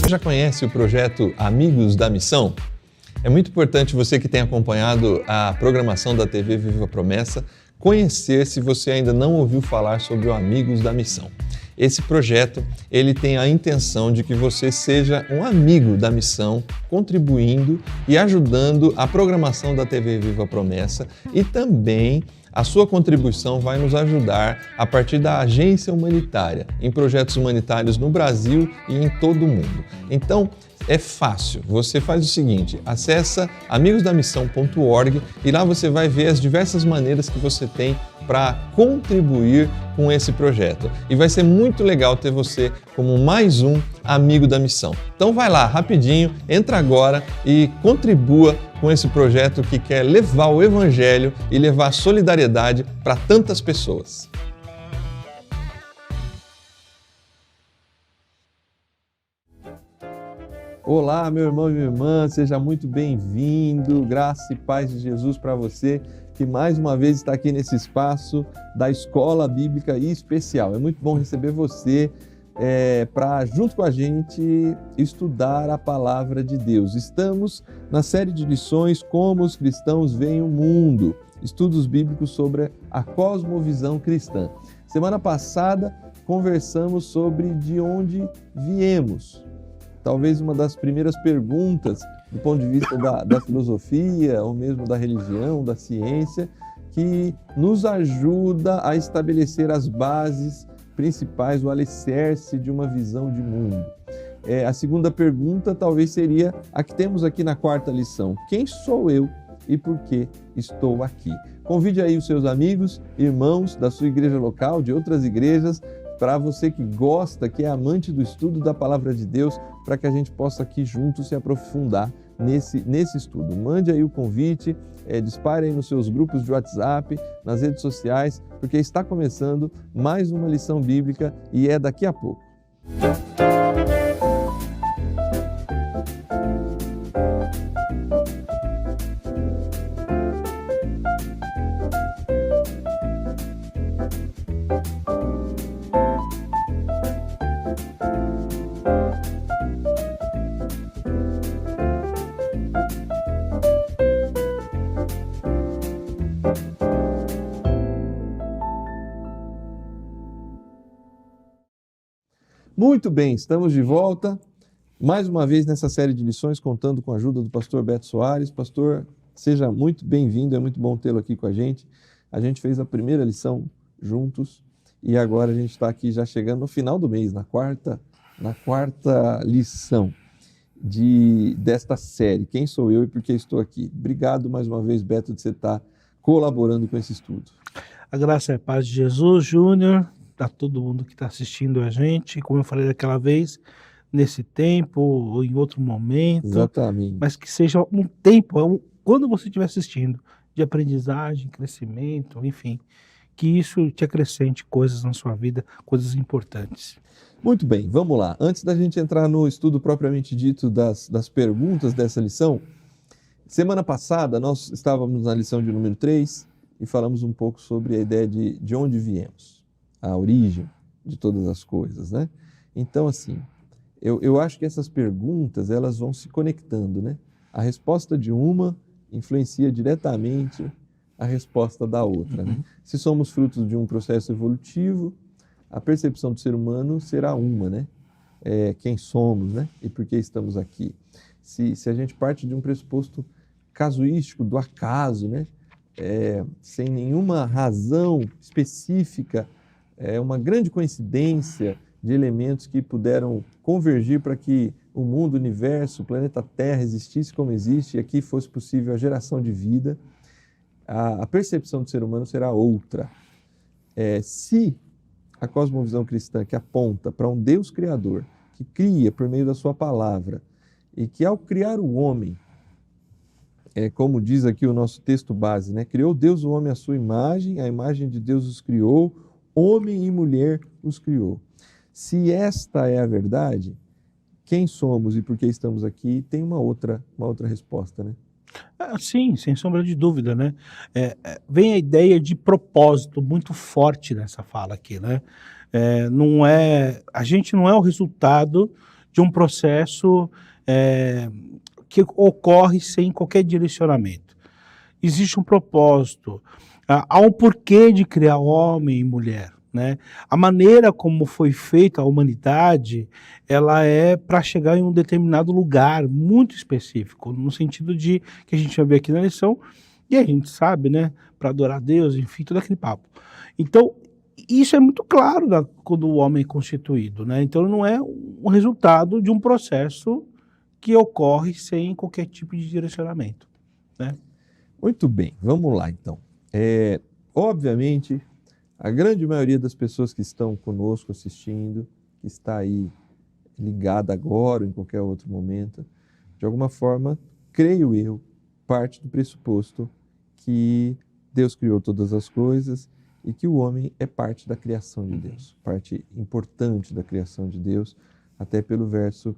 Já conhece o projeto Amigos da Missão? É muito importante você que tem acompanhado a programação da TV Viva Promessa conhecer, se você ainda não ouviu falar, sobre o Amigos da Missão. Esse projeto, ele tem a intenção de que você seja um amigo da missão, contribuindo e ajudando a programação da TV Viva Promessa, e também a sua contribuição vai nos ajudar a partir da agência humanitária, em projetos humanitários no Brasil e em todo o mundo. Então, é fácil. Você faz o seguinte: acessa amigosdamissão.org e lá você vai ver as diversas maneiras que você tem para contribuir com esse projeto. E vai ser muito legal ter você como mais um amigo da missão. Então vai lá, rapidinho, entra agora e contribua com esse projeto que quer levar o Evangelho e levar solidariedade para tantas pessoas. Olá, meu irmão e minha irmã, seja muito bem-vindo. Graça e paz de Jesus para você, que mais uma vez está aqui nesse espaço da Escola Bíblica Especial. É muito bom receber você para, junto com a gente, estudar a Palavra de Deus. Estamos na série de lições Como os Cristãos Veem o Mundo, estudos bíblicos sobre a cosmovisão cristã. Semana passada, conversamos sobre de onde viemos. Talvez uma das primeiras perguntas do ponto de vista da filosofia, ou mesmo da religião, da ciência, que nos ajuda a estabelecer as bases principais, o alicerce de uma visão de mundo. A segunda pergunta talvez seria a que temos aqui na quarta lição: quem sou eu e por que estou aqui? Convide aí os seus amigos, irmãos da sua igreja local, de outras igrejas, para você que gosta, que é amante do estudo da Palavra de Deus, para que a gente possa aqui juntos se aprofundar nesse estudo. Mande aí o convite, dispare aí nos seus grupos de WhatsApp, nas redes sociais, porque está começando mais uma lição bíblica e é daqui a pouco. Muito bem, estamos de volta, mais uma vez nessa série de lições, contando com a ajuda do pastor Beto Soares. Pastor, seja muito bem-vindo, é muito bom tê-lo aqui com a gente. A gente fez a primeira lição juntos e agora a gente está aqui já chegando no final do mês, na quarta lição desta série, Quem Sou Eu e Por que Estou Aqui. Obrigado mais uma vez, Beto, de você estar colaborando com esse estudo. A graça e a paz de Jesus, Júnior, a todo mundo que está assistindo a gente, como eu falei daquela vez, nesse tempo ou em outro momento. Exatamente. Mas que seja um tempo, quando você estiver assistindo, de aprendizagem, crescimento, enfim, que isso te acrescente coisas na sua vida, coisas importantes. Muito bem, vamos lá. Antes da gente entrar no estudo propriamente dito das perguntas dessa lição, semana passada nós estávamos na lição de número 3 e falamos um pouco sobre a ideia de onde viemos, a origem de todas as coisas, né? Então, assim, eu acho que essas perguntas, elas vão se conectando, né? A resposta de uma influencia diretamente a resposta da outra, né? Se somos frutos de um processo evolutivo, a percepção do ser humano será uma, né? Quem somos, né? E por que estamos aqui. Se a gente parte de um pressuposto casuístico, do acaso, né? Sem nenhuma razão específica, uma grande coincidência de elementos que puderam convergir para que o mundo, o universo, o planeta Terra existisse como existe e aqui fosse possível a geração de vida, a percepção do ser humano será outra. Se a cosmovisão cristã, que aponta para um Deus criador, que cria por meio da sua palavra e que ao criar o homem, como diz aqui o nosso texto base, né? Criou Deus o homem à sua imagem, a imagem de Deus os criou, homem e mulher os criou. Se esta é a verdade, quem somos e por que estamos aqui tem uma outra resposta, né? Sim, sem sombra de dúvida, né? Vem a ideia de propósito muito forte nessa fala aqui, né? A gente não é o resultado de um processo que ocorre sem qualquer direcionamento. Existe um propósito, há um porquê de criar homem e mulher, né? A maneira como foi feita a humanidade, ela é para chegar em um determinado lugar muito específico, no sentido de que a gente já vê aqui na lição, e a gente sabe, né? Para adorar a Deus, enfim, todo aquele papo. Então, isso é muito claro quando o homem é constituído, né? Então, não é um resultado de um processo que ocorre sem qualquer tipo de direcionamento, né? Muito bem, vamos lá então. Obviamente, a grande maioria das pessoas que estão conosco assistindo, que está aí ligada agora ou em qualquer outro momento, de alguma forma, creio eu, parte do pressuposto que Deus criou todas as coisas e que o homem é parte da criação de Deus, parte importante da criação de Deus, até pelo verso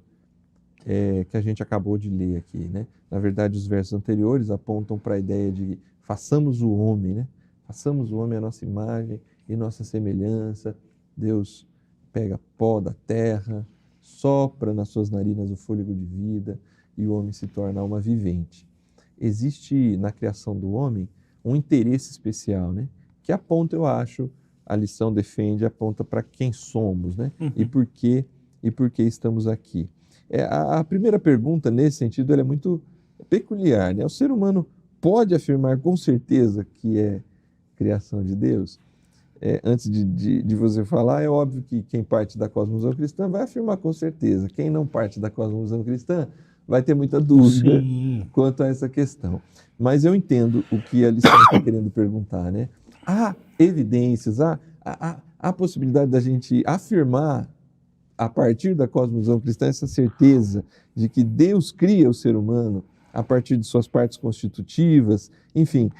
que a gente acabou de ler aqui, né? Na verdade, os versos anteriores apontam para a ideia de façamos o homem, né? Façamos o homem à nossa imagem e nossa semelhança. Deus pega pó da terra, sopra nas suas narinas o fôlego de vida e o homem se torna alma vivente. Existe na criação do homem um interesse especial, né? Que aponta, eu acho, a lição defende, aponta para quem somos, né? E por que estamos aqui. A primeira pergunta, nesse sentido, ela é muito peculiar, né? O ser humano pode afirmar com certeza que é criação de Deus? Antes de você falar, é óbvio que quem parte da cosmovisão cristã vai afirmar com certeza. Quem não parte da cosmovisão cristã vai ter muita dúvida quanto a essa questão. Mas eu entendo o que a lição está querendo perguntar, né? Há evidências, há possibilidade da gente afirmar a partir da cosmovisão cristã, essa certeza de que Deus cria o ser humano a partir de suas partes constitutivas, enfim,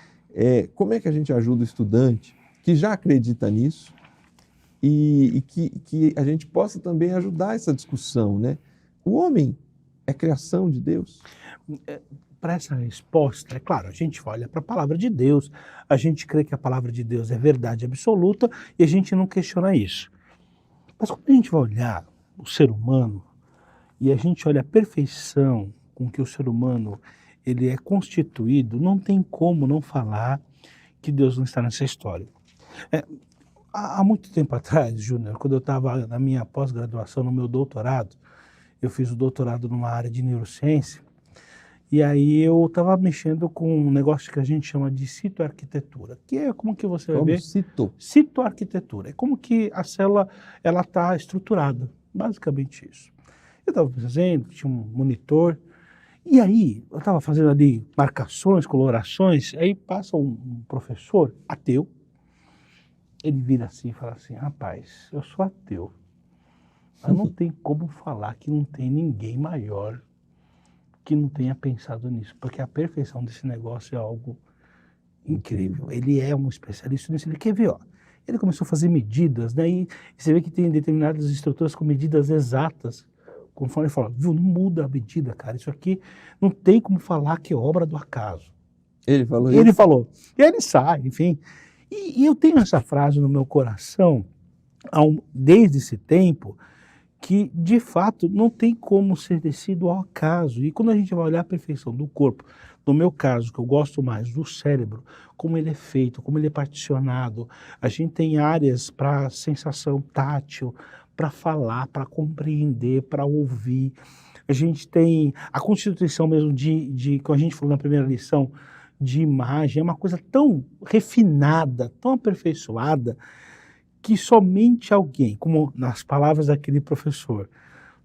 como é que a gente ajuda o estudante que já acredita nisso e que a gente possa também ajudar essa discussão, né? O homem é criação de Deus? Para essa resposta, é claro, a gente olha para a palavra de Deus, a gente crê que a palavra de Deus é verdade absoluta e a gente não questiona isso. Mas quando a gente vai olhar o ser humano e a gente olha a perfeição com que o ser humano ele é constituído, não tem como não falar que Deus não está nessa história. Há muito tempo atrás, Júnior, quando eu estava na minha pós-graduação, no meu doutorado, eu fiz o doutorado numa área de neurociência, e aí eu estava mexendo com um negócio que a gente chama de citoarquitetura, que é como que você vai ver... Citoarquitetura. É como que a célula está estruturada, basicamente isso. Eu estava fazendo, tinha um monitor, e aí eu estava fazendo ali marcações, colorações, aí passa um professor ateu, ele vira assim e fala assim, rapaz, eu sou ateu, mas não tem como falar que não tem ninguém maior que não tenha pensado nisso, porque a perfeição desse negócio é algo incrível. Ele é um especialista nisso, ele quer ver, ó. Ele começou a fazer medidas, né? E você vê que tem determinadas estruturas com medidas exatas, conforme ele fala, viu, não muda a medida, cara, isso aqui não tem como falar que é obra do acaso. Ele falou isso? Ele falou, e aí ele sai, enfim. E eu tenho essa frase no meu coração, desde esse tempo, que, de fato, não tem como ser descido ao acaso. E quando a gente vai olhar a perfeição do corpo, no meu caso, que eu gosto mais do cérebro, como ele é feito, como ele é particionado, a gente tem áreas para sensação tátil, para falar, para compreender, para ouvir. A gente tem a constituição mesmo como a gente falou na primeira lição, de imagem, é uma coisa tão refinada, tão aperfeiçoada, que somente alguém, como nas palavras daquele professor,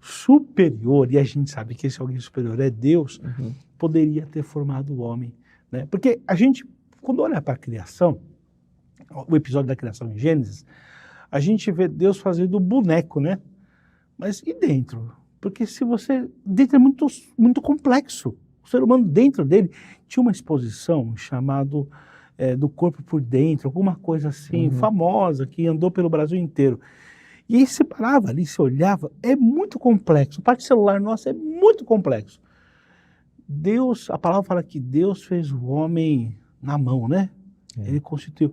superior, e a gente sabe que esse alguém superior é Deus, poderia ter formado o homem, né? Porque a gente, quando olha para a criação, o episódio da criação em Gênesis, a gente vê Deus fazendo o boneco, né? Mas e dentro? Porque dentro é muito, muito complexo. O ser humano dentro dele tinha uma exposição chamada do corpo por dentro, alguma coisa assim, famosa, que andou pelo Brasil inteiro. E aí se parava ali, se olhava, é muito complexo. O parte celular nosso é muito complexo. A palavra fala que Deus fez o homem na mão, né? Ele constituiu.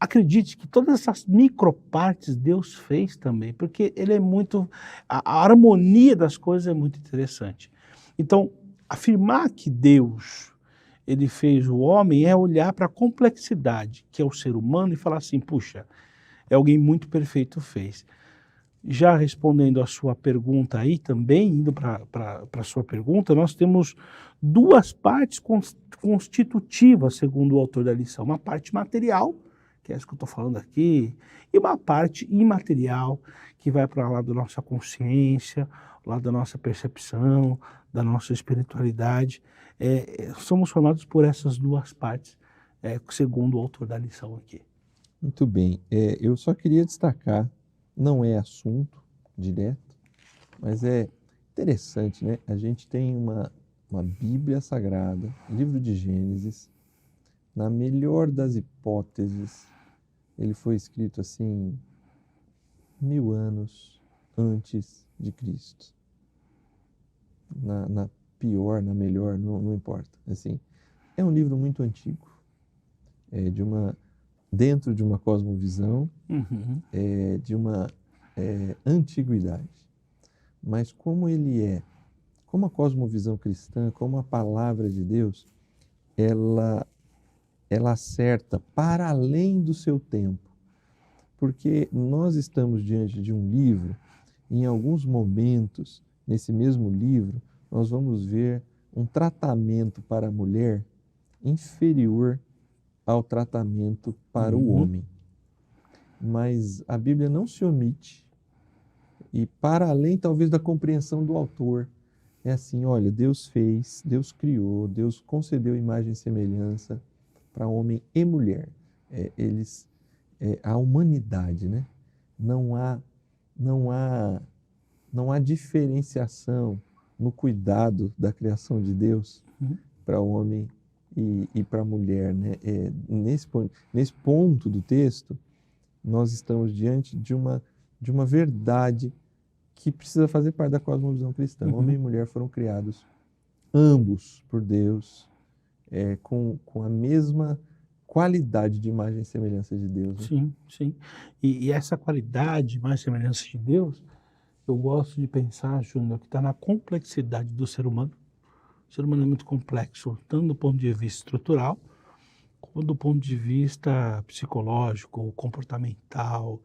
acredite que todas essas micropartes Deus fez também, porque ele é muito, a harmonia das coisas é muito interessante. Então, afirmar que Deus, ele fez o homem é olhar para a complexidade, que é o ser humano, e falar assim, puxa, é alguém muito perfeito fez. Já respondendo a sua pergunta aí também, indo para a sua pergunta, nós temos duas partes constitutivas, segundo o autor da lição. Uma parte material, que é isso que eu estou falando aqui, e uma parte imaterial, que vai para lá da nossa consciência, lá da nossa percepção, da nossa espiritualidade. Somos formados por essas duas partes, segundo o autor da lição aqui. Muito bem. Eu só queria destacar, não é assunto direto, mas é interessante, né? A gente tem uma Bíblia Sagrada, livro de Gênesis, na melhor das hipóteses, ele foi escrito assim, 1000 anos antes de Cristo. Na pior, na melhor, não importa. Assim, é um livro muito antigo, dentro de uma cosmovisão, de uma antiguidade. Mas como como a cosmovisão cristã, como a palavra de Deus, ela acerta para além do seu tempo. Porque nós estamos diante de um livro, e em alguns momentos, nesse mesmo livro, nós vamos ver um tratamento para a mulher inferior ao tratamento para o homem. Mas a Bíblia não se omite, e para além talvez da compreensão do autor, é assim, olha, Deus fez, Deus criou, Deus concedeu imagem e semelhança para homem e mulher. A humanidade, né? Não há diferenciação no cuidado da criação de Deus para o homem e para a mulher, né? Nesse ponto do texto, nós estamos diante de uma verdade que precisa fazer parte da cosmovisão cristã. Homem e mulher foram criados ambos por Deus, com a mesma qualidade de imagem e semelhança de Deus. Né? Sim, sim. E essa qualidade, imagem e semelhança de Deus, eu gosto de pensar, Júnior, que está na complexidade do ser humano. O ser humano é muito complexo, tanto do ponto de vista estrutural, como do ponto de vista psicológico, comportamental.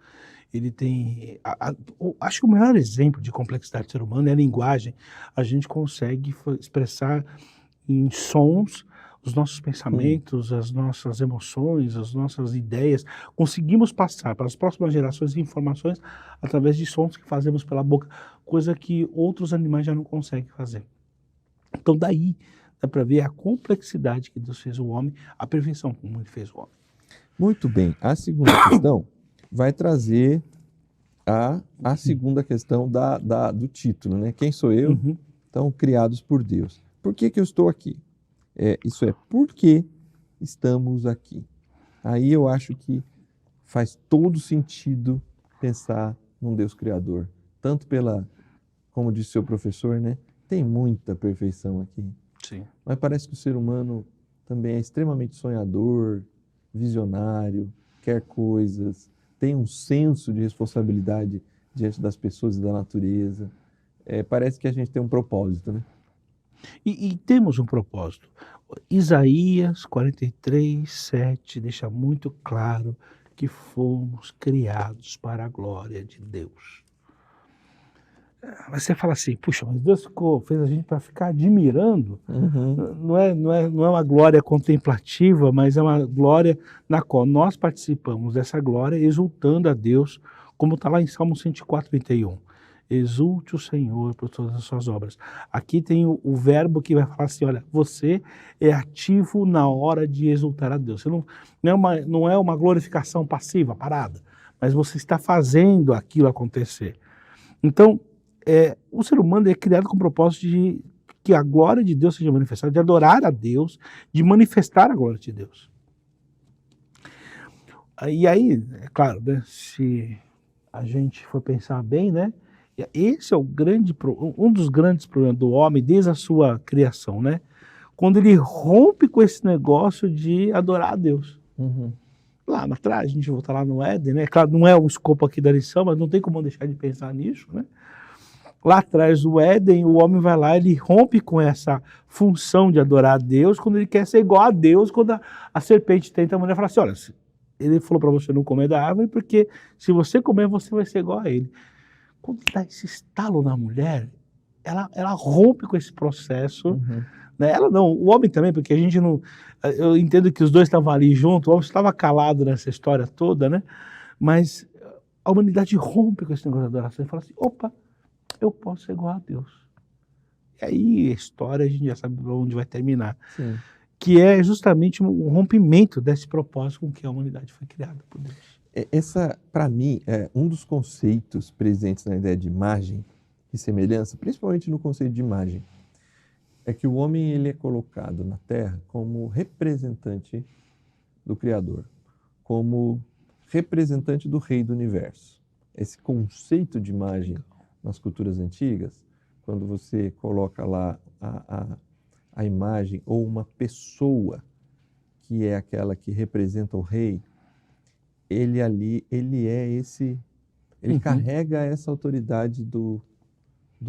Ele tem... acho que o melhor exemplo de complexidade do ser humano é a linguagem. A gente consegue expressar em sons os nossos pensamentos, as nossas emoções, as nossas ideias. Conseguimos passar para as próximas gerações informações através de sons que fazemos pela boca, coisa que outros animais já não conseguem fazer. Então daí dá para ver a complexidade que Deus fez o homem, a perfeição como ele fez o homem. Muito bem. A segunda questão vai trazer a segunda questão do título, né? Quem sou eu? Então, criados por Deus. Por que eu estou aqui? Por que estamos aqui? Aí eu acho que faz todo sentido pensar num Deus criador. Tanto como disse seu professor, né? Tem muita perfeição aqui. Sim. Mas parece que o ser humano também é extremamente sonhador, visionário, quer coisas, tem um senso de responsabilidade diante das pessoas e da natureza. Parece que a gente tem um propósito, né? E temos um propósito. Isaías 43, 7 deixa muito claro que fomos criados para a glória de Deus. Mas você fala assim, puxa, mas Deus fez a gente para ficar admirando. Não é uma glória contemplativa, mas é uma glória na qual nós participamos dessa glória, exultando a Deus, como está lá em Salmo 104, 31. Exulte o Senhor por todas as suas obras. Aqui tem o verbo que vai falar assim, olha, você é ativo na hora de exultar a Deus. Você não é uma glorificação passiva, parada, mas você está fazendo aquilo acontecer. Então, o ser humano é criado com o propósito de que a glória de Deus seja manifestada, de adorar a Deus, de manifestar a glória de Deus. E aí, é claro, né, se a gente for pensar bem, né, esse é um dos grandes problemas do homem desde a sua criação, né? Quando ele rompe com esse negócio de adorar a Deus. lá atrás, a gente volta lá no Éden, né? Claro, não é o escopo aqui da lição, mas não tem como deixar de pensar nisso, né? Lá atrás do Éden, o homem vai lá, ele rompe com essa função de adorar a Deus, quando ele quer ser igual a Deus, quando a serpente tenta, a mulher fala assim, olha, ele falou para você não comer da árvore, porque se você comer, você vai ser igual a ele. Quando dá esse estalo na mulher, ela rompe com esse processo, né? Ela não, o homem também, porque a gente não... Eu entendo que os dois estavam ali juntos, o homem estava calado nessa história toda, né? Mas a humanidade rompe com esse negócio de adoração e fala assim, opa, eu posso ser igual a Deus. E aí a história a gente já sabe onde vai terminar. Sim. Que é justamente um rompimento desse propósito com que a humanidade foi criada por Deus. Essa, para mim, é um dos conceitos presentes na ideia de imagem e semelhança, principalmente no conceito de imagem, é que o homem ele é colocado na Terra como representante do Criador, como representante do Rei do Universo. Esse conceito de imagem nas culturas antigas, quando você coloca lá a imagem ou uma pessoa que é aquela que representa o rei, ele é esse, ele carrega essa autoridade do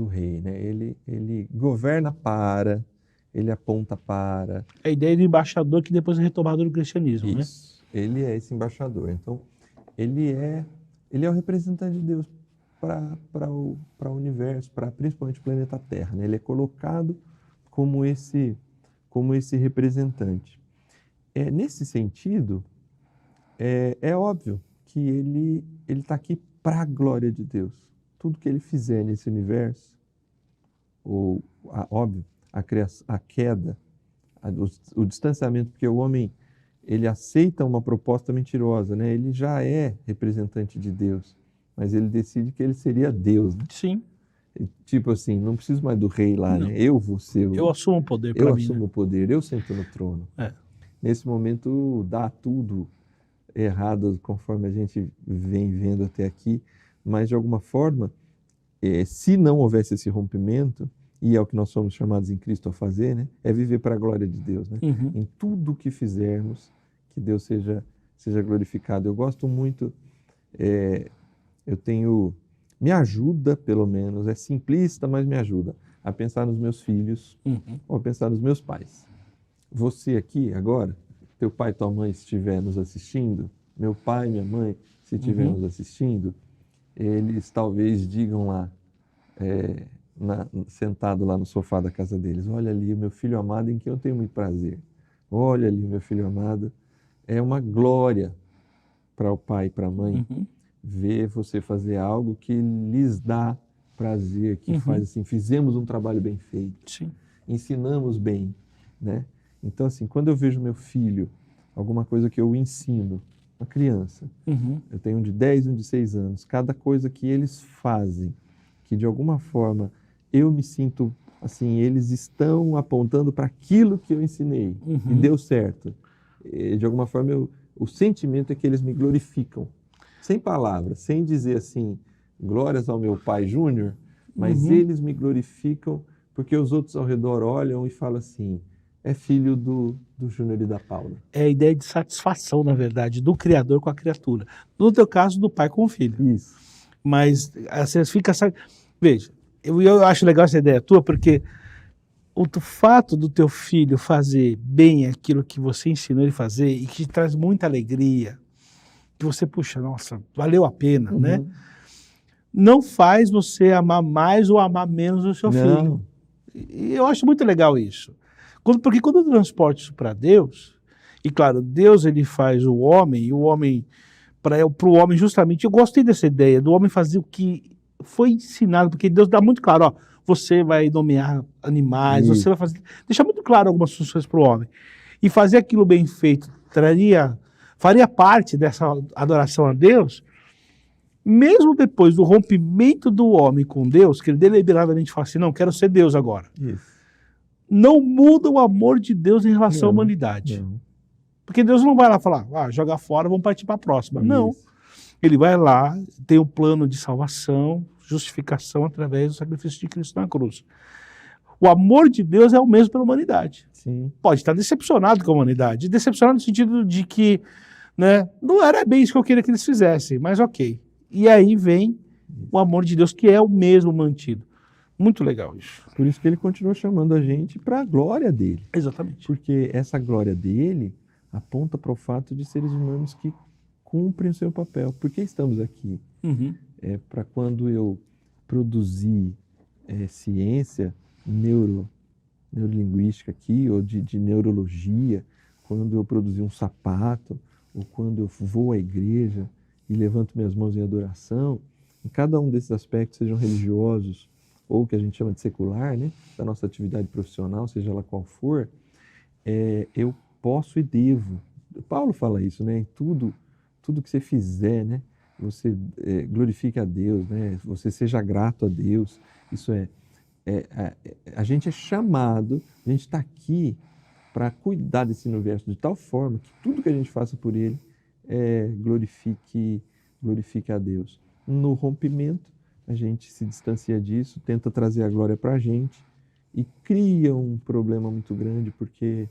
rei, né? Ele governa para, ele aponta para. A ideia do embaixador que depois é retomado no cristianismo, Isso. Né? Ele é esse embaixador. Então, ele é o representante de Deus para o universo, para principalmente o planeta Terra, né? Ele é colocado como esse representante. Nesse sentido, é óbvio que ele está aqui para a glória de Deus. Tudo que ele fizer nesse universo, óbvio, a queda, o distanciamento, porque o homem ele aceita uma proposta mentirosa, né? Ele já é representante de Deus, mas ele decide que ele seria Deus, né? Sim. Tipo assim, não preciso mais do rei lá, Não. né? Eu vou ser Eu assumo o poder para mim. Eu assumo o poder, eu sento no trono. Nesse momento dá tudo errado conforme a gente vem vendo até aqui, mas de alguma forma, se não houvesse esse rompimento, e é o que nós somos chamados em Cristo a fazer, né? É viver para a glória de Deus, né? Em tudo que fizermos, que Deus seja glorificado. Eu gosto muito, me ajuda pelo menos, é simplista, mas me ajuda a pensar nos meus filhos, ou a pensar nos meus pais. Você aqui agora, teu pai e tua mãe estiver nos assistindo, meu pai e minha mãe se estiver nos assistindo, eles talvez digam lá, sentado lá no sofá da casa deles, olha ali o meu filho amado em quem eu tenho muito prazer, olha ali o meu filho amado. É uma glória para o pai e para a mãe ver você fazer algo que lhes dá prazer, que faz assim, fizemos um trabalho bem feito, Sim. Ensinamos bem, né? Então assim, quando eu vejo meu filho, alguma coisa que eu ensino, uma criança, eu tenho um de 10 e um de 6 anos, cada coisa que eles fazem, que de alguma forma eu me sinto assim, eles estão apontando para aquilo que eu ensinei e deu certo. De alguma forma, o sentimento é que eles me glorificam, sem palavras, sem dizer assim, glórias ao meu pai Júnior, mas eles me glorificam porque os outros ao redor olham e falam assim, é filho do Júnior e da Paula. É a ideia de satisfação, na verdade, do Criador com a criatura. No teu caso, do pai com o filho. Isso. Mas você fica... Veja, eu acho legal essa ideia tua, porque o fato do teu filho fazer bem aquilo que você ensinou ele a fazer e que te traz muita alegria, que você, puxa, nossa, valeu a pena, né? Não faz você amar mais ou amar menos o seu filho. E eu acho muito legal isso. Porque quando eu transporto isso para Deus, e claro, Deus ele faz o homem, e o homem, para o homem justamente, eu gostei dessa ideia, do homem fazer o que foi ensinado, porque Deus dá muito claro, ó, você vai nomear animais, você vai fazer, deixar muito claro algumas funções para o homem. E fazer aquilo bem feito faria parte dessa adoração a Deus, mesmo depois do rompimento do homem com Deus, que ele deliberadamente fala assim, não, quero ser Deus agora. Isso. Não muda o amor de Deus em relação à humanidade. Porque Deus não vai lá falar, joga fora, vamos partir para a próxima. Isso. Não. Ele vai lá, tem um plano de salvação, justificação através do sacrifício de Cristo na cruz. O amor de Deus é o mesmo pela humanidade. Sim. Pode estar decepcionado com a humanidade. Decepcionado no sentido de que né? Não era bem isso que eu queria que eles fizessem, mas ok. E aí vem o amor de Deus, que é o mesmo mantido. Muito legal isso. Por isso que ele continua chamando a gente para a glória dele. Exatamente. Porque essa glória dele aponta para o fato de seres humanos que cumprem o seu papel. Por que estamos aqui? Uhum. Para quando eu produzir ciência neurolinguística aqui, ou de neurologia, quando eu produzir um sapato, ou quando eu vou à igreja e levanto minhas mãos em adoração, em cada um desses aspectos, sejam religiosos ou que a gente chama de secular, né, da nossa atividade profissional, seja ela qual for, eu posso e devo. Paulo fala isso, né, em tudo que você fizer, né, você glorifique a Deus, né, você seja grato a Deus. Isso a gente é chamado, a gente está aqui para cuidar desse universo de tal forma que tudo que a gente faça por ele glorifique a Deus. No rompimento, a gente se distancia disso, tenta trazer a glória para a gente e cria um problema muito grande, porque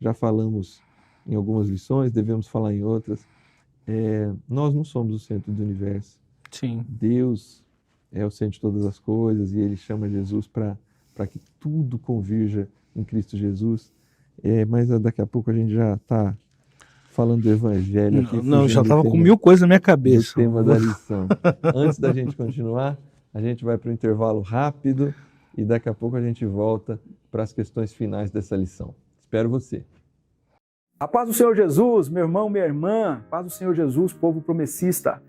já falamos em algumas lições, devemos falar em outras, nós não somos o centro do universo. Sim. Deus é o centro de todas as coisas e Ele chama Jesus para que tudo convirja em Cristo Jesus. Mas daqui a pouco a gente já está falando do Evangelho aqui. Não, já estava com 1000 coisas na minha cabeça. O tema da lição. Antes da gente continuar, a gente vai para o intervalo rápido e daqui a pouco a gente volta para as questões finais dessa lição. Espero você. A paz do Senhor Jesus, meu irmão, minha irmã, paz do Senhor Jesus, povo promessista.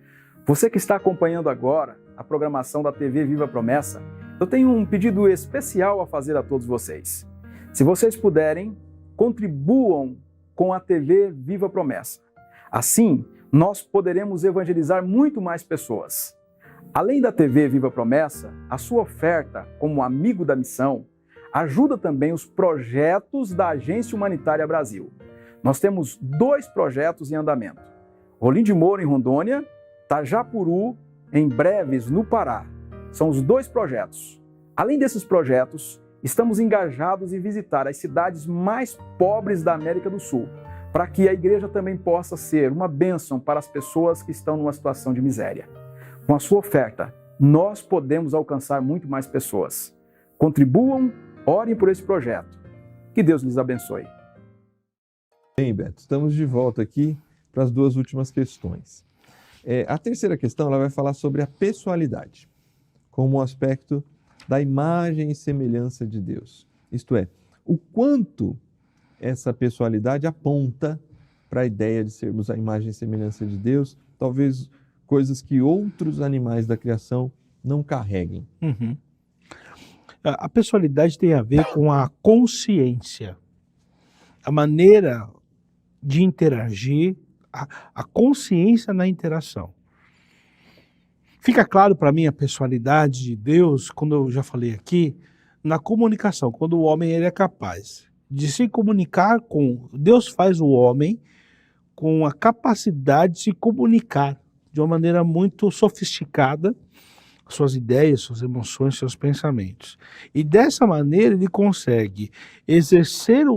Você que está acompanhando agora a programação da TV Viva Promessa, eu tenho um pedido especial a fazer a todos vocês. Se vocês puderem, contribuam com a TV Viva Promessa. Assim, nós poderemos evangelizar muito mais pessoas. Além da TV Viva Promessa, a sua oferta como amigo da missão ajuda também os projetos da Agência Humanitária Brasil. Nós temos 2 projetos em andamento. Rolim de Moura, em Rondônia, Tajapuru, em Breves, no Pará. São os 2 projetos. Além desses projetos, estamos engajados em visitar as cidades mais pobres da América do Sul, para que a igreja também possa ser uma bênção para as pessoas que estão numa situação de miséria. Com a sua oferta, nós podemos alcançar muito mais pessoas. Contribuam, orem por esse projeto. Que Deus lhes abençoe. Bem, Beto, estamos de volta aqui para as 2 últimas questões. A terceira questão ela vai falar sobre a pessoalidade, como um aspecto da imagem e semelhança de Deus. Isto é, o quanto essa pessoalidade aponta para a ideia de sermos a imagem e semelhança de Deus, talvez coisas que outros animais da criação não carreguem. Uhum. A pessoalidade tem a ver com a consciência, a maneira de interagir, a consciência na interação. Fica claro para mim a pessoalidade de Deus, quando eu já falei aqui, na comunicação, quando o homem ele é capaz de se comunicar com... Deus faz o homem com a capacidade de se comunicar de uma maneira muito sofisticada, suas ideias, suas emoções, seus pensamentos. E dessa maneira ele consegue exercer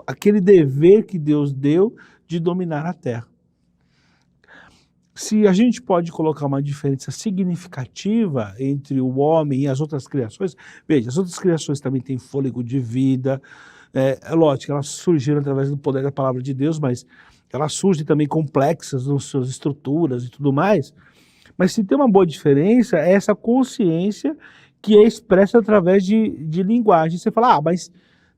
aquele dever que Deus deu de dominar a terra. Se a gente pode colocar uma diferença significativa entre o homem e as outras criações, veja, as outras criações também têm fôlego de vida, é lógico, elas surgiram através do poder da palavra de Deus, mas elas surgem também complexas nas suas estruturas e tudo mais. Mas se tem uma boa diferença, é essa consciência que é expressa através de linguagem. Você fala, mas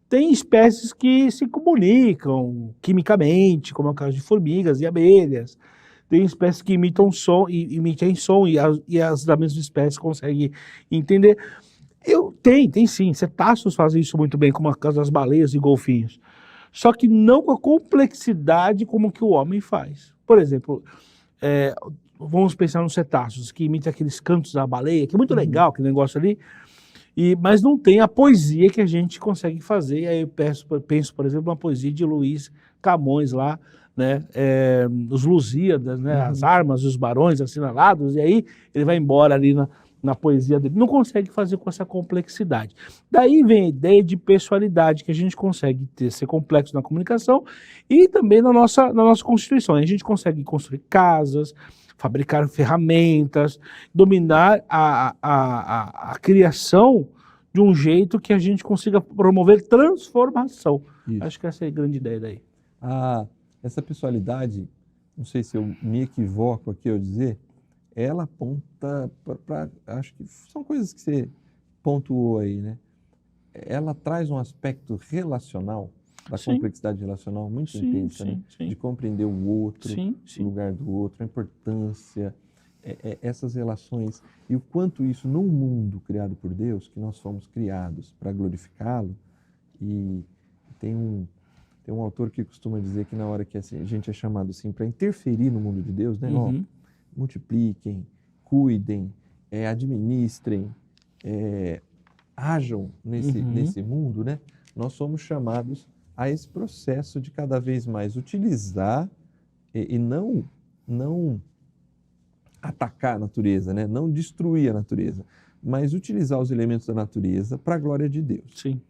tem espécies que se comunicam quimicamente, como é o caso de formigas e abelhas. Tem espécies que emitem som e as da mesma espécie conseguem entender. Tem sim. Cetáceos fazem isso muito bem, como é o caso das baleias e golfinhos. Só que não com a complexidade como que o homem faz. Por exemplo, vamos pensar nos cetáceos, que imitam aqueles cantos da baleia, que é muito legal aquele negócio ali, mas não tem a poesia que a gente consegue fazer. Aí eu penso, por exemplo, na poesia de Luiz Camões lá, né, os Lusíadas, né, as armas, os barões assinalados, e aí ele vai embora ali na poesia dele, não consegue fazer com essa complexidade. Daí vem a ideia de pessoalidade, que a gente consegue ser complexo na comunicação e também na nossa constituição. A gente consegue construir casas, fabricar ferramentas, dominar a criação de um jeito que a gente consiga promover transformação. Isso. Acho que essa é a grande ideia daí. Essa pessoalidade, não sei se eu me equivoco aqui ao dizer, ela aponta para, acho que são coisas que você pontuou aí, né? Ela traz um aspecto relacional, da Sim. complexidade relacional muito intensa, né? Sim. De compreender o outro, Sim. o lugar do outro, a importância, essas relações e o quanto isso num mundo criado por Deus, que nós fomos criados para glorificá-lo. E tem um autor que costuma dizer que na hora que assim, a gente é chamado assim para interferir no mundo de Deus, né? Uhum. Multipliquem, cuidem, administrem, ajam nesse mundo, né? Nós somos chamados a esse processo de cada vez mais utilizar e não atacar a natureza, né? Não destruir a natureza, mas utilizar os elementos da natureza para a glória de Deus. Sim.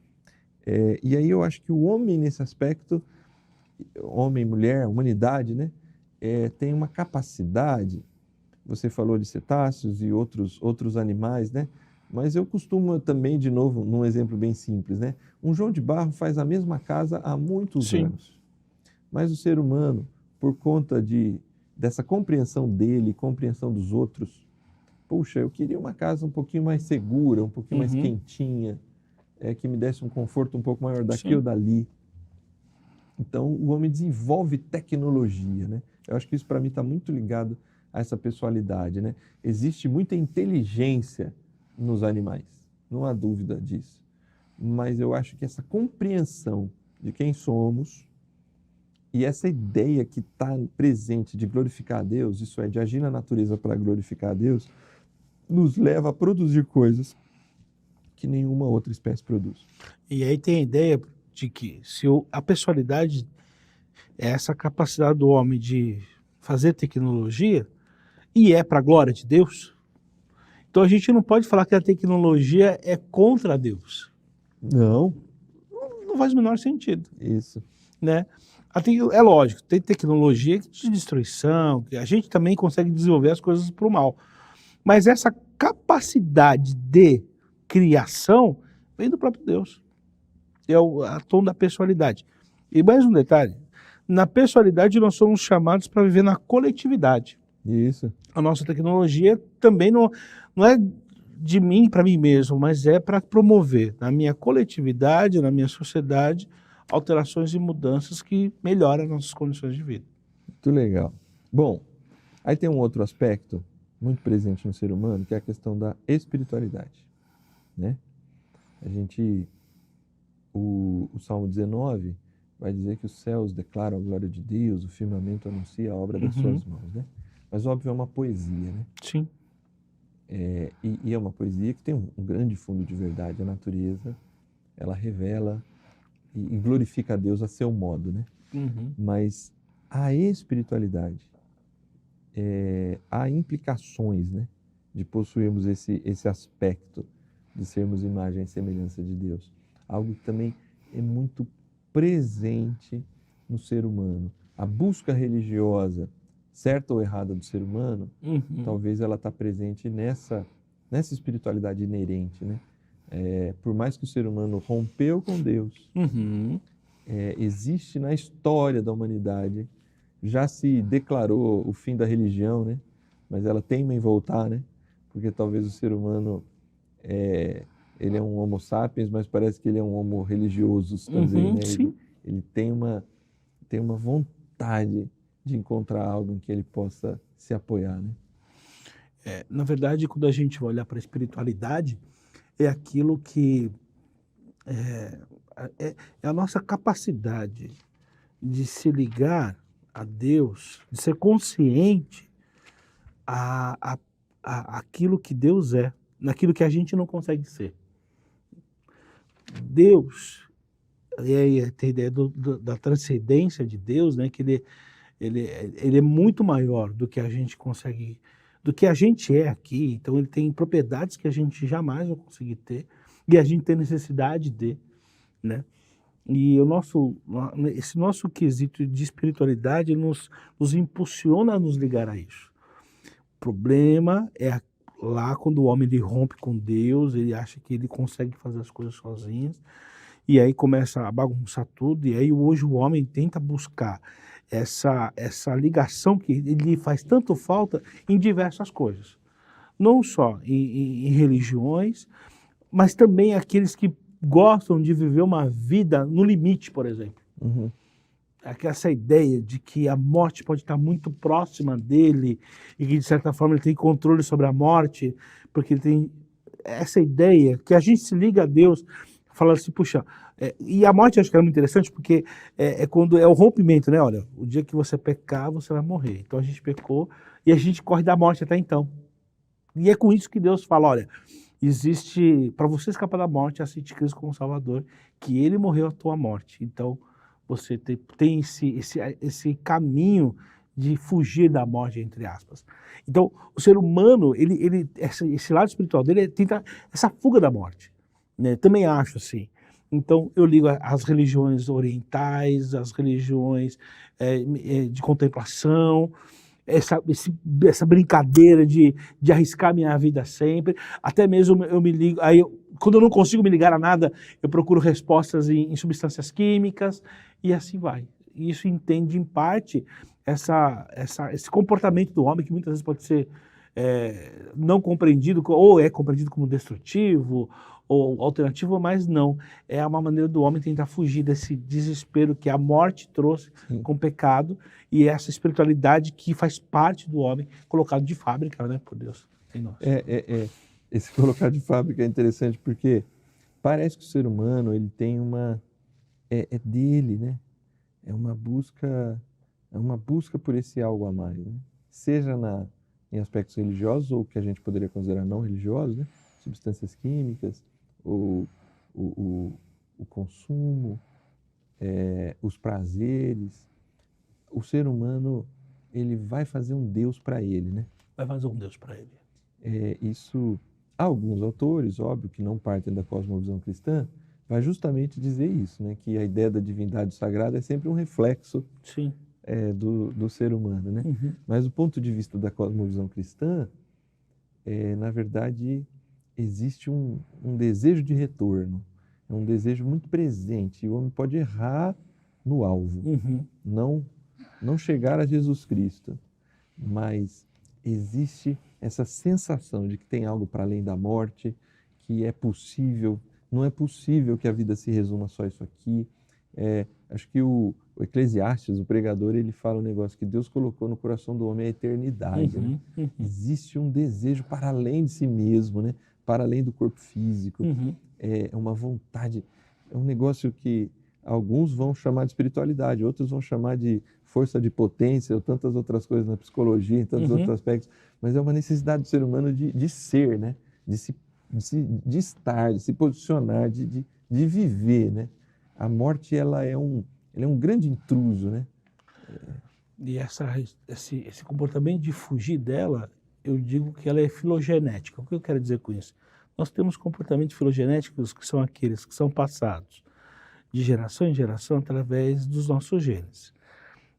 E aí eu acho que o homem nesse aspecto, homem, mulher, humanidade, né? Tem uma capacidade. Você falou de cetáceos e outros animais, né? Mas eu costumo também, de novo, num exemplo bem simples, né? Um João de Barro faz a mesma casa há muitos anos. Mas o ser humano, por conta dessa compreensão dele, compreensão dos outros, puxa, eu queria uma casa um pouquinho mais segura, um pouquinho mais quentinha, que me desse um conforto um pouco maior daqui ou dali. Então, o homem desenvolve tecnologia, né? Eu acho que isso, para mim, está muito ligado a essa pessoalidade, né? Existe muita inteligência nos animais, não há dúvida disso. Mas eu acho que essa compreensão de quem somos e essa ideia que está presente de glorificar a Deus, isso é, de agir na natureza para glorificar a Deus, nos leva a produzir coisas que nenhuma outra espécie produz. E aí tem a ideia de que se a pessoalidade é essa capacidade do homem de fazer tecnologia e é para a glória de Deus, então a gente não pode falar que a tecnologia é contra Deus. Não. Não faz o menor sentido. Isso. Né? É lógico, tem tecnologia de destruição, que a gente também consegue desenvolver as coisas para o mal. Mas essa capacidade de criação vem do próprio Deus. É a tom da pessoalidade. E mais um detalhe, na pessoalidade nós somos chamados para viver na coletividade. Isso. A nossa tecnologia também não é de mim para mim mesmo, mas é para promover na minha coletividade, na minha sociedade, alterações e mudanças que melhoram as nossas condições de vida. Muito legal. Bom, aí tem um outro aspecto muito presente no ser humano, que é a questão da espiritualidade, né? O Salmo 19 vai dizer que os céus declaram a glória de Deus, o firmamento anuncia a obra das suas mãos, né? Mas, óbvio, é uma poesia, né? Sim. E é uma poesia que tem um grande fundo de verdade. A natureza, ela revela e glorifica a Deus a seu modo, né? Mas a espiritualidade, há implicações, né? De possuirmos esse aspecto de sermos imagem e semelhança de Deus. Algo que também é muito presente no ser humano. A busca religiosa, certa ou errada do ser humano, talvez ela está presente nessa espiritualidade inerente, né? Por mais que o ser humano rompeu com Deus, existe na história da humanidade, já se declarou o fim da religião, né? Mas ela teima em voltar, né? Porque talvez o ser humano, ele é um homo sapiens, mas parece que ele é um homo religioso também, né? Ele tem uma vontade de encontrar algo em que ele possa se apoiar, né? Na verdade, quando a gente vai olhar para a espiritualidade, é aquilo que é a nossa capacidade de se ligar a Deus, de ser consciente aquilo que Deus é, naquilo que a gente não consegue ser. Deus, e aí tem a ideia da transcendência de Deus, né? Que ele é muito maior do que a gente consegue, do que a gente é aqui. Então ele tem propriedades que a gente jamais vai conseguir ter e a gente tem necessidade de, né? E esse nosso quesito de espiritualidade nos impulsiona a nos ligar a isso. O problema é lá quando o homem ele rompe com Deus, ele acha que ele consegue fazer as coisas sozinho, e aí começa a bagunçar tudo, e aí hoje o homem tenta buscar essa ligação que lhe faz tanto falta em diversas coisas. Não só em religiões, mas também aqueles que gostam de viver uma vida no limite, por exemplo. Uhum. Essa ideia de que a morte pode estar muito próxima dele e que, de certa forma, ele tem controle sobre a morte, porque ele tem essa ideia que a gente se liga a Deus, falando assim, puxa, e a morte eu acho que é muito interessante, porque quando é o rompimento, né? Olha, o dia que você pecar, você vai morrer. Então a gente pecou e a gente corre da morte até então. E é com isso que Deus fala, olha, existe, para você escapar da morte, aceite Cristo como Salvador, que ele morreu a tua morte. Então, você tem esse caminho de fugir da morte, entre aspas. Então, o ser humano, esse lado espiritual dele tenta essa fuga da morte, né? Também acho assim. Então, eu ligo às religiões orientais, às religiões de contemplação, essa brincadeira de arriscar minha vida sempre, até mesmo eu me ligo, quando eu não consigo me ligar a nada, eu procuro respostas em substâncias químicas e assim vai. E isso entende em parte esse comportamento do homem que muitas vezes pode ser não compreendido, ou é compreendido como destrutivo, ou alternativo, mas não. É uma maneira do homem tentar fugir desse desespero que a morte trouxe com o pecado e essa espiritualidade que faz parte do homem, colocado de fábrica, né, por Deus, em nós. Esse colocado de fábrica é interessante porque parece que o ser humano ele tem uma... É dele, né? É uma busca por esse algo a mais, né? Seja em aspectos religiosos ou que a gente poderia considerar não religiosos, né? Substâncias químicas, ou o consumo, os prazeres. O ser humano, ele vai fazer um Deus para ele, né? Vai fazer um Deus para ele. Isso, alguns autores, óbvio, que não partem da cosmovisão cristã, vai justamente dizer isso, né? Que a ideia da divindade sagrada é sempre um reflexo Sim. Do ser humano, né? Uhum. Mas do ponto de vista da cosmovisão cristã, na verdade, existe um desejo de retorno, é um desejo muito presente, e o homem pode errar no alvo, não chegar a Jesus Cristo, mas existe essa sensação de que tem algo para além da morte, que é possível, não é possível que a vida se resuma só a isso aqui. Acho que o Eclesiastes, o pregador, ele fala um negócio que Deus colocou no coração do homem, a eternidade. Né? Existe um desejo para além de si mesmo, né? Para além do corpo físico. É uma vontade, é um negócio que alguns vão chamar de espiritualidade, outros vão chamar de força de potência, ou tantas outras coisas na psicologia, em tantos outros aspectos, mas é uma necessidade do ser humano de ser, né? de estar, de se posicionar, de viver, né? A morte, ela é um grande intruso, né? E esse comportamento de fugir dela, eu digo que ela é filogenética. O que eu quero dizer com isso? Nós temos comportamentos filogenéticos que são aqueles que são passados de geração em geração através dos nossos genes.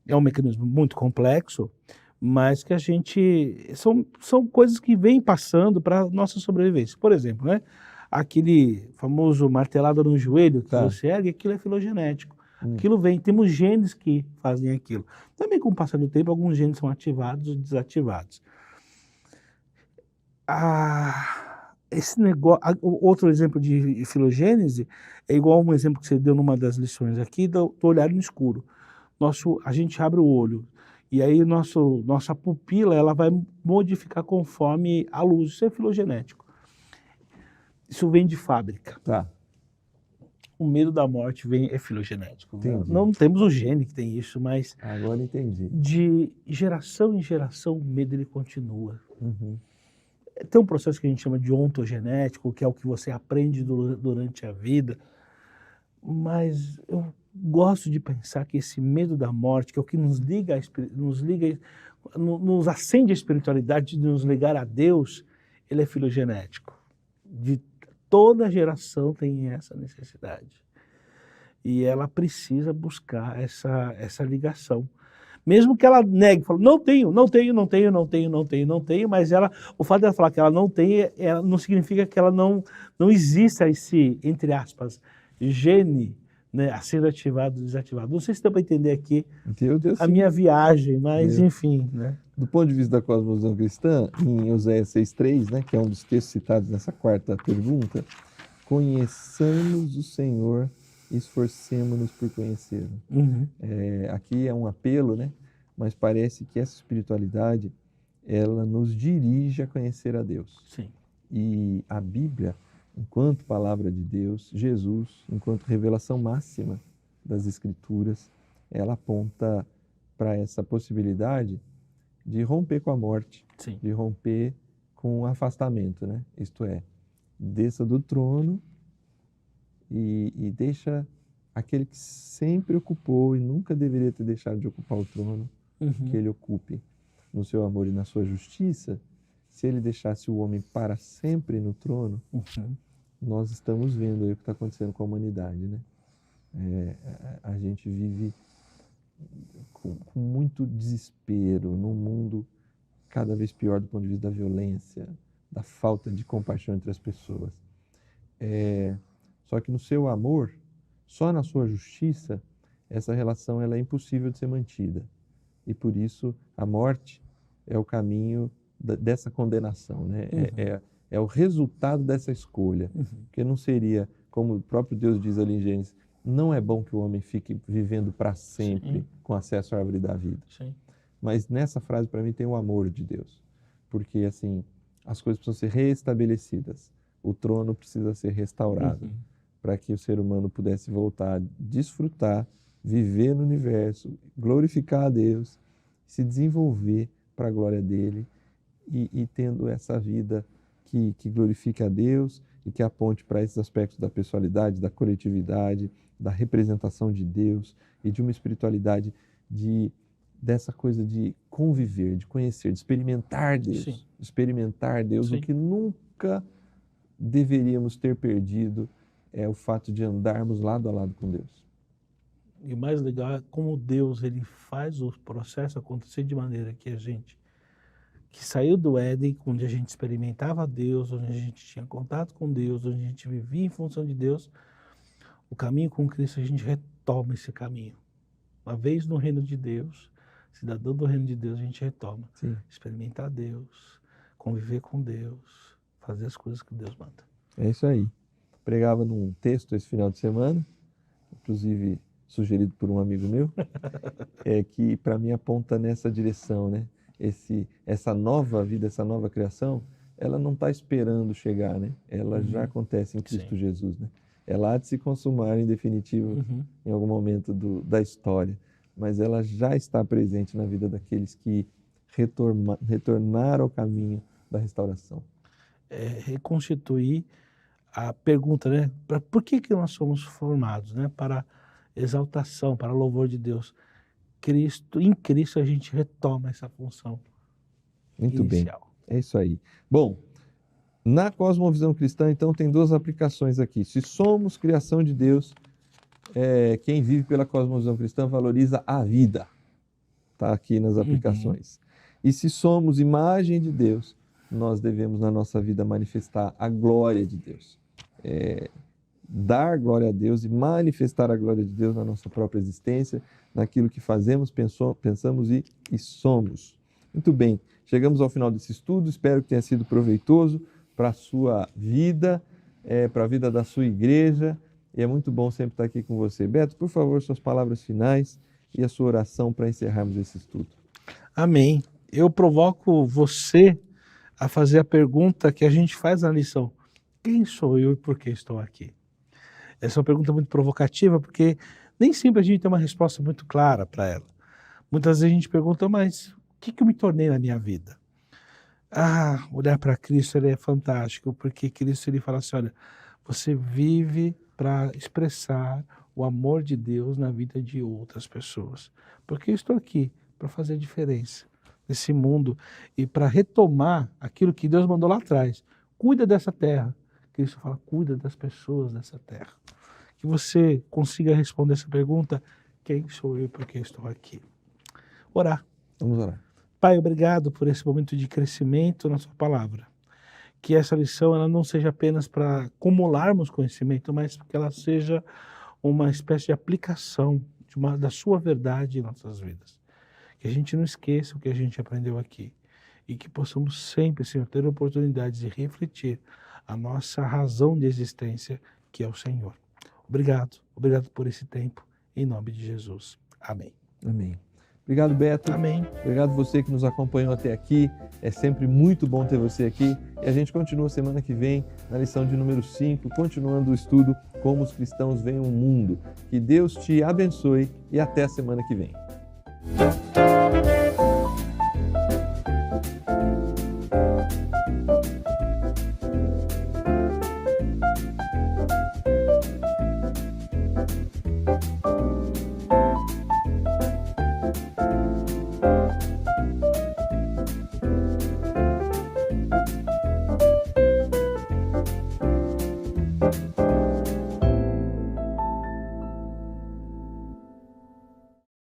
É um mecanismo muito complexo, mas que são coisas que vêm passando para a nossa sobrevivência. Por exemplo, né? Aquele famoso martelada no joelho que você ergue, aquilo é filogenético. Aquilo vem, temos genes que fazem aquilo. Também com o passar do tempo, alguns genes são ativados ou desativados. Esse negócio, outro exemplo de filogênese é igual um exemplo que você deu numa das lições aqui, do olhar no escuro. A gente abre o olho e aí nossa pupila ela vai modificar conforme a luz. Isso é filogenético. Isso vem de fábrica. O medo da morte é filogenético. Entendi. Não temos o gene que tem isso, mas agora entendi. De geração em geração o medo ele continua. Tem um processo que a gente chama de ontogenético, que é o que você aprende durante a vida, mas eu gosto de pensar que esse medo da morte, que é o que nos liga, nos acende a espiritualidade, de nos ligar a Deus, ele é filogenético. De toda geração tem essa necessidade. E ela precisa buscar essa ligação. Mesmo que ela negue, fale, não tenho, mas o fato dela falar que ela não tem, não significa que ela não exista esse, entre aspas, gene, né, a ser ativado ou desativado. Não sei se dá para entender aqui a minha viagem, mas enfim. Né? Do ponto de vista da cosmovisão cristã, em Oséias 6,3, né, que é um dos textos citados nessa quarta pergunta, conheçamos o Senhor, esforcemos-nos por conhecê-lo. Aqui é um apelo, né, mas parece que essa espiritualidade, ela nos dirige a conhecer a Deus. Sim. E a Bíblia, enquanto palavra de Deus, Jesus, enquanto revelação máxima das Escrituras, ela aponta para essa possibilidade de romper com a morte, Sim. de romper com o afastamento, né? Isto é, desça do trono e deixa aquele que sempre ocupou e nunca deveria ter deixado de ocupar o trono, que ele ocupe no seu amor e na sua justiça. Se ele deixasse o homem para sempre no trono, nós estamos vendo aí o que está acontecendo com a humanidade, né? A gente vive com muito desespero num mundo cada vez pior do ponto de vista da violência, da falta de compaixão entre as pessoas. Só que no seu amor, só na sua justiça, essa relação ela é impossível de ser mantida. E por isso a morte é o caminho dessa condenação, né? É o resultado dessa escolha. Porque não seria, como o próprio Deus diz ali em Gênesis, não é bom que o homem fique vivendo para sempre com acesso à árvore da vida. Sim. Mas nessa frase, para mim, tem o amor de Deus. Porque, assim, as coisas precisam ser reestabelecidas. O trono precisa ser restaurado para que o ser humano pudesse voltar a desfrutar, viver no universo, glorificar a Deus, se desenvolver para a glória dele e tendo essa vida que glorifique a Deus e que aponte para esses aspectos da pessoalidade, da coletividade, da representação de Deus e de uma espiritualidade dessa coisa de conviver, de conhecer, de experimentar Deus. Sim. Experimentar Deus. Sim. O que nunca deveríamos ter perdido é o fato de andarmos lado a lado com Deus. E o mais legal é como Deus ele faz o processo acontecer de maneira que a gente que saiu do Éden, onde a gente experimentava Deus, onde a gente tinha contato com Deus, onde a gente vivia em função de Deus, o caminho com Cristo a gente retoma esse caminho. Uma vez no reino de Deus, cidadão do reino de Deus, a gente retoma. Sim. Experimentar Deus, conviver com Deus, fazer as coisas que Deus manda. É isso aí. Pregava num texto esse final de semana, inclusive sugerido por um amigo meu, que para mim aponta nessa direção, né? Essa nova vida, essa nova criação, ela não está esperando chegar, né? Ela já acontece em Cristo Jesus, né? Ela há de se consumar em definitivo em algum momento da história, mas ela já está presente na vida daqueles que retornaram ao caminho da restauração. Reconstituir a pergunta, né? Por que nós somos formados, né? Para exaltação, para louvor de Deus. Em Cristo a gente retoma essa função Muito inicial. bem, é isso aí. Bom, na cosmovisão cristã, então, tem duas aplicações aqui. Se somos criação de Deus, quem vive pela cosmovisão cristã valoriza a vida. Está aqui nas aplicações. E se somos imagem de Deus, nós devemos na nossa vida manifestar a glória de Deus. Dar glória a Deus e manifestar a glória de Deus na nossa própria existência, naquilo que fazemos, pensamos e somos. Muito bem, chegamos ao final desse estudo, espero que tenha sido proveitoso para a sua vida, para a vida da sua igreja, e é muito bom sempre estar aqui com você. Beto, por favor, suas palavras finais e a sua oração para encerrarmos esse estudo. Amém. Eu provoco você a fazer a pergunta que a gente faz na lição. Quem sou eu e por que estou aqui? Essa é uma pergunta muito provocativa, porque nem sempre a gente tem uma resposta muito clara para ela. Muitas vezes a gente pergunta, mas o que eu me tornei na minha vida? Olhar para Cristo ele é fantástico, porque Cristo ele fala assim, olha, você vive para expressar o amor de Deus na vida de outras pessoas. Porque eu estou aqui para fazer diferença nesse mundo e para retomar aquilo que Deus mandou lá atrás. Cuida dessa terra. Cristo fala, cuida das pessoas dessa terra. Que você consiga responder essa pergunta, quem sou eu e por que estou aqui? Orar. Vamos orar. Pai, obrigado por esse momento de crescimento na sua palavra. Que essa lição ela não seja apenas para acumularmos conhecimento, mas que ela seja uma espécie de aplicação da sua verdade em nossas vidas. Que a gente não esqueça o que a gente aprendeu aqui e que possamos sempre, Senhor, ter oportunidades de refletir a nossa razão de existência, que é o Senhor. Obrigado por esse tempo, em nome de Jesus. Amém. Amém. Obrigado, Beto. Amém. Obrigado você que nos acompanhou até aqui. É sempre muito bom ter você aqui. E a gente continua semana que vem na lição de número 5, continuando o estudo Como os Cristãos Veem o Mundo. Que Deus te abençoe e até a semana que vem.